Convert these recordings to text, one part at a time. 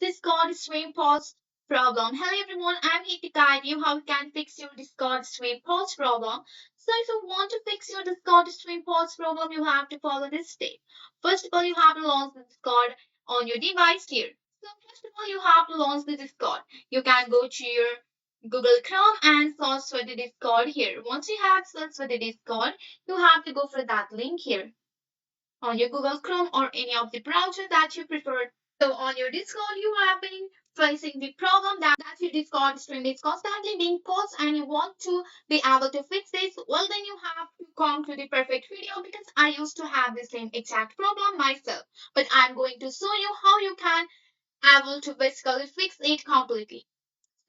Discord stream pause problem. Hello everyone, I'm here to guide you how you can fix your Discord stream pause problem. So if you want to fix your Discord stream pause problem, you have to follow this step. First of all, you have to launch the Discord on your device here. So first of all, you have to launch the Discord. You can go to your Google Chrome and search for the Discord here. Once you have searched for the Discord, you have to go for that link here on your Google Chrome or any of the browser that you prefer. So on your Discord, you have been facing the problem that your Discord stream is constantly being paused and you want to be able to fix this. Well, then you have to come to the perfect video because I used to have the same exact problem myself. But I'm going to show you how you can able to basically fix it completely.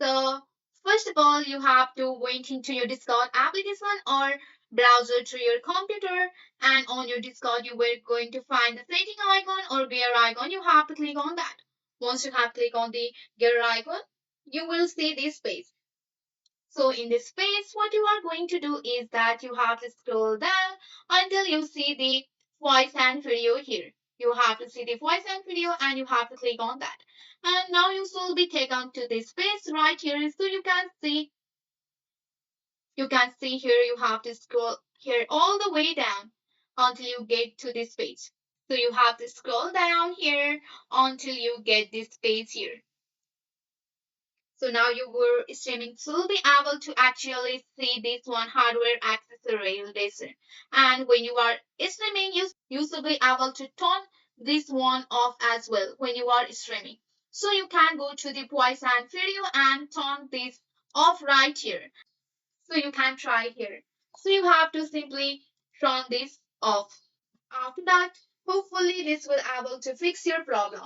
So first of all, you have to went into your Discord application or browser to your computer, and on your Discord you were going to find the setting icon or gear icon. You have to click on that. Once you have clicked on the gear icon, you will see this page. So in this page, what you are going to do is that you have to scroll down until you see the voice and video here. You have to see the voice and video and you have to click on that. And now you will be taken to this page right here. So you can see here you have to scroll here all the way down until you get to this page. So you have to scroll down here until you get this page here. So now you were streaming will be able to actually see this one hardware accessory listen. And when you are streaming, you should be able to turn this one off as well when you are streaming. So you can go to the voice and video and turn this off right here. So you can try here. So you have to simply turn this off. After that, hopefully this will able to fix your problem.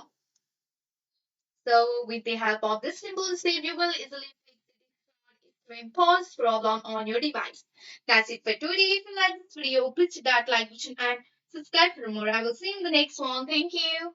So with the help of this simple step, you will easily fix the screen pause problem on your device. That's it for today. If you like this video, please hit that like button and subscribe for more. I will see you in the next one. Thank you.